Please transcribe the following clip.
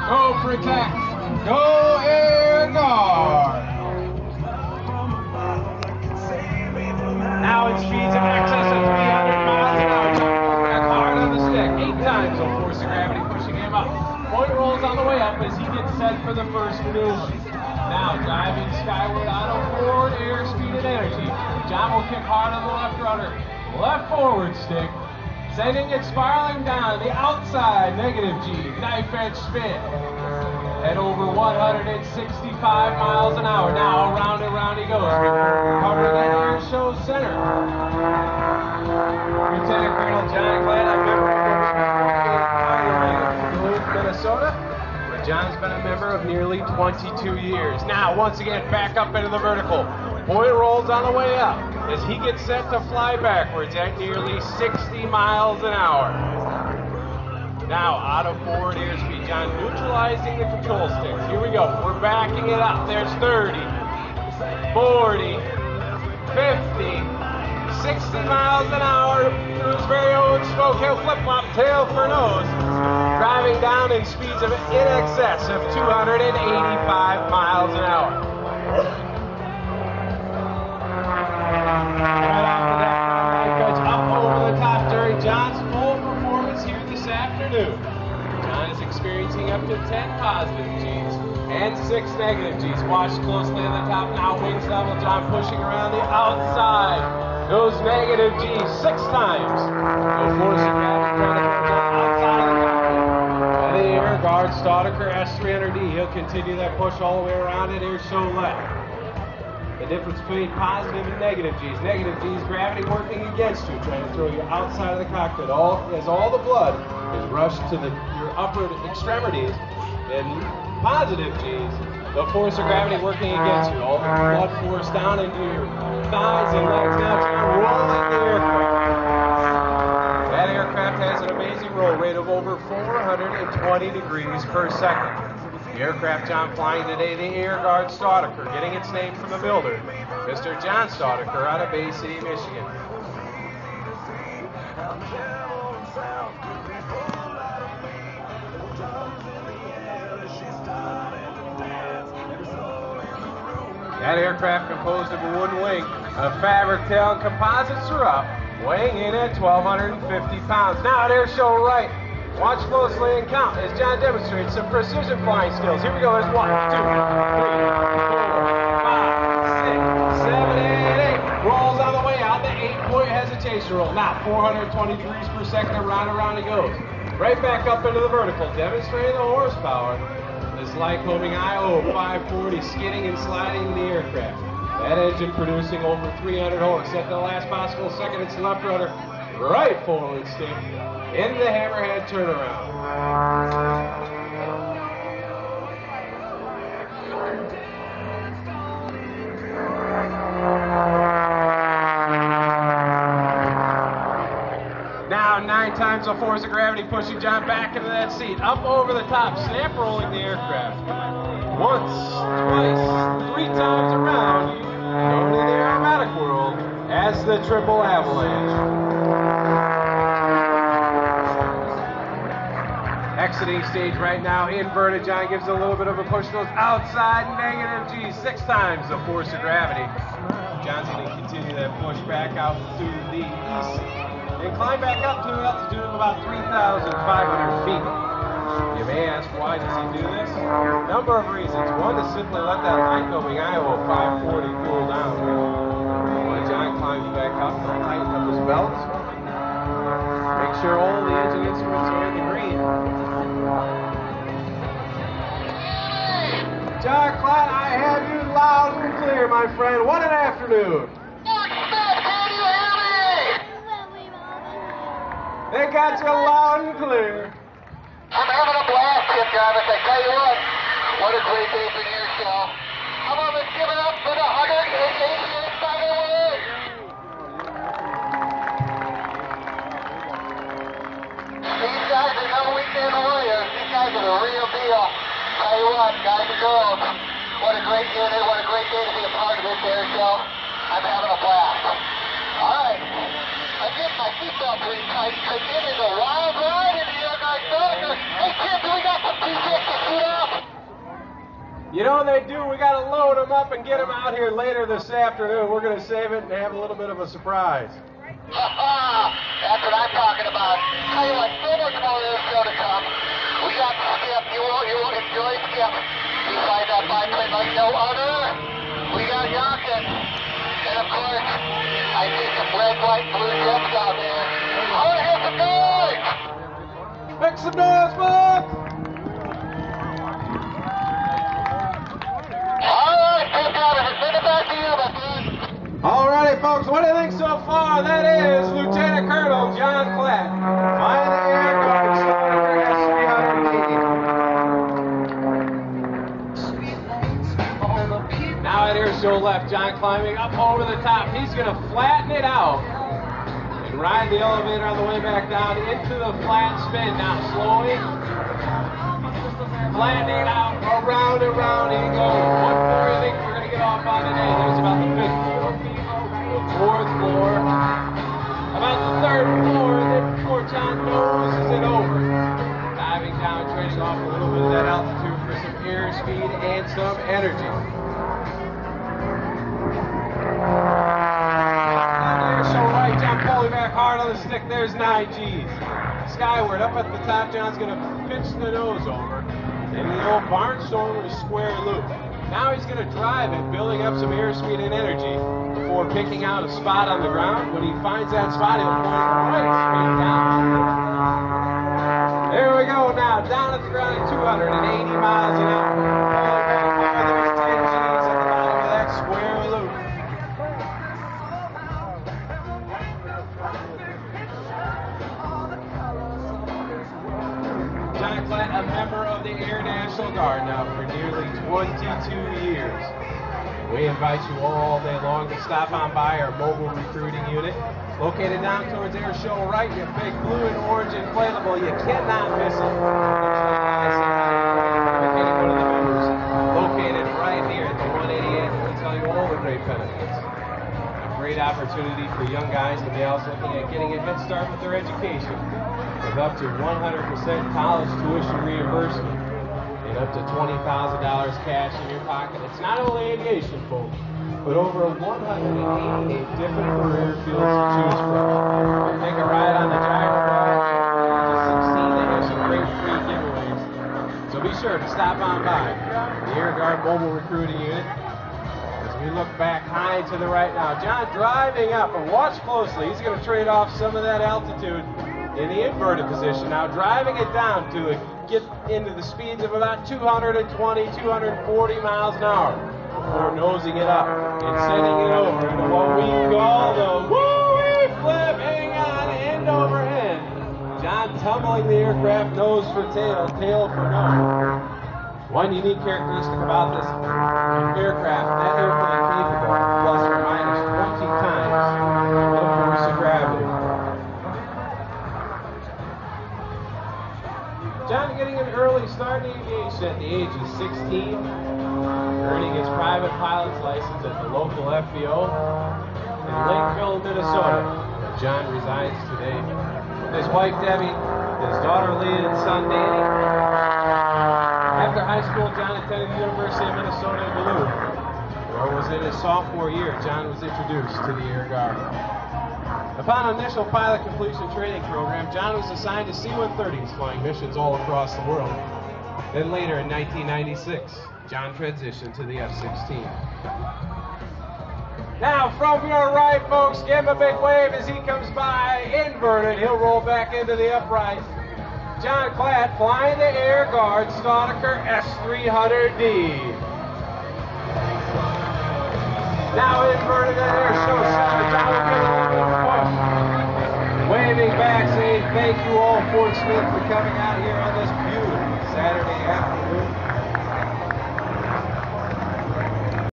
Go protect. Go Air Guard. Now it speeds in excess of 300 miles an hour. Jumping back hard on the stick. 8 times the force of gravity pushing him up. Point rolls on the way up as he gets set for the first maneuver. Now driving skyward out of forward airspeed and energy. John will kick hard on the left rudder. Left forward stick. Sending it spiraling down the outside, negative G, knife edge spin. At over 165 miles an hour. Now around and around he goes. Covering that air show center. Lieutenant Colonel John Klatt, a member of Duluth, Minnesota, where John's been a member of nearly 22 years. Now, once again, back up into the vertical. Point rolls on the way up as he gets set to fly backwards at nearly 60 miles an hour. Now, out of forward airspeed, John neutralizing the control sticks. Here we go. We're backing it up. There's 30, 40, 50, 60 miles an hour through his very own stroke hill flip-flop, tail for nose. Driving down in speeds of in excess of 285 miles an hour. Right off the deck, knife edge up over the top during John's full performance here this afternoon. John is experiencing up to 10 positive Gs and 6 negative Gs. Watch closely on the top now, wings level. John pushing around the outside. Those negative Gs 6 times. No force of gravity trying to pull John outside of the cockpit. And the Air Guard Staudacher S300D. He'll continue that push all the way around at air show left. The difference between positive and negative Gs. Negative Gs, gravity working against you, trying to throw you outside of the cockpit. As all the blood is rushed to your upper extremities. And positive Gs, the force of gravity working against you. All the blood force down into your thighs and legs. Now you're rolling the aircraft. That aircraft has an amazing roll rate of over 420 degrees per second. The aircraft John flying today, the Air Guard Staudacher, getting its name from the builder, Mr. John Staudacher out of Bay City, Michigan. That aircraft composed of a wooden wing, a fabric tail, and composites are up, weighing in at 1,250 pounds. Now at air show right. Watch closely and count as John demonstrates some precision flying skills. Here we go. There's 1, 2, 3, 4, 5, 6, 7, 8. Rolls on the way out. The 8-point hesitation roll. Now 420 degrees per second. Around he goes. Right back up into the vertical, demonstrating the horsepower. This Lycoming IO 540 skidding and sliding in the aircraft. That engine producing over 300 horse. Set the last possible second. It's left rudder, right forward stick. In the hammerhead turnaround. Now 9 times the force of gravity pushing John back into that seat. Up over the top, snap rolling the aircraft. Once, twice, 3 times around, known in the aerobatic world as the triple avalanche. Exiting stage right now, inverted. John gives a little bit of a push to those outside negative G, 6 times the force of gravity. John's going to continue that push back out to the east and climb back up to an altitude of about 3,500 feet. You may ask, why does he do this? A number of reasons. One is simply let that Lycoming IO 540 cool down. While John climbs back up, he'll tighten up his belts. Make sure all the engine instruments are in the green. John Klatt, I have you loud and clear, my friend. What an afternoon. Can you hear me? They got you loud and clear. I'm having a blast here, Travis. I tell you what a great day for your show. How about let's give it up for the 188th time away? These guys are no weekend warriors. These guys are the real deal. Tell you what, guys and girls, what a great unit, what a great day to be a part of this air show. I'm having a blast. All right, I'm getting my seatbelt pretty tight because it is a wild ride in the Air Guard Staudacher. Hey, kids, we got some T-shirts to shoot You know they do. We got to load them up and get them out here later this afternoon. We're going to save it and have a little bit of a surprise. That's what I'm talking about. Tell you what, so much more of this show to come. We got Skip. You will enjoy Skip. He flies that biplane like no other. We got Yonkin. And of course, I see some red, white, blue jets out there. I want to hear some noise! Make some noise, folks! All right, Skip Robinson, send it back to you, my friend. All righty, folks, what do you think so far? That is Lieutenant Colonel John Klatt, flying the Air Guard Stoneker S-300D. Now at air show left, John climbing up over the top. He's going to flatten it out and ride the elevator on the way back down into the flat spin. Now slowly flattening out, around and round he goes. What floor do you think we're going to get off on today? There's about the fifth floor, the fourth floor, about the third floor, and then before John noses it over. Diving down, trading off a little bit of that altitude for some airspeed and some energy. So right, John pulling back hard on the stick. There's 9 Gs. Skyward, up at the top, John's going to pitch the nose over. And the old barnstorm with a square loop. Now he's going to drive it, building up some airspeed and energy before picking out a spot on the ground. When he finds that spot, he'll point right straight down. There we go now, down at the ground at 280 miles an hour. There's 10 Gs at the bottom of that square loop. John Klatt, a member of the Air National Guard now for nearly 22 years. We invite you all day long to stop on by our mobile recruiting unit, located down towards Air Show right, your big blue and orange inflatable. You cannot miss it. One of the members located right here at the 188 will tell you all the great benefits. A great opportunity for young guys to be also looking at getting a head start with their education, with up to 100% college tuition reimbursement and up to $20,000 cash in your pocket. It's not only aviation, folks, but over 188 different career fields to choose from. Take a ride on the Gyro Ride, to 16, they have some great free giveaways. So be sure to stop on by the Air Guard Mobile Recruiting Unit. As we look back high to the right now, John driving up, and watch closely. He's going to trade off some of that altitude in the inverted position. Now driving it down to get into the speeds of about 220, 240 miles an hour before nosing it up and sending it over into what we call the woo-wee flip. Hang on, end over end. John tumbling the aircraft nose for tail, tail for nose. One unique characteristic about this aircraft, that airplane capable plus or minus 20 times the force of gravity. John getting an early start in aviation at the age of 16, earning his private pilot's license at the local FBO in Lakeville, Minnesota, where John resides today. His wife Debbie, his daughter Lee, and son Danny. After high school, John attended the University of Minnesota in Duluth, where it was in his sophomore year John was introduced to the Air Guard. Upon initial pilot completion training program, John was assigned to C-130s, flying missions all across the world. Then later in 1996, John transitioned to the F-16. Now from your right, folks, give him a big wave as he comes by, inverted. He'll roll back into the upright. John Klatt flying the Air Guard Stoneker S-300D. Now inverted at air show center. John will give it a little bit of a push. Waving back, saying thank you all, Fort Smith, for coming out here on this beautiful Saturday afternoon.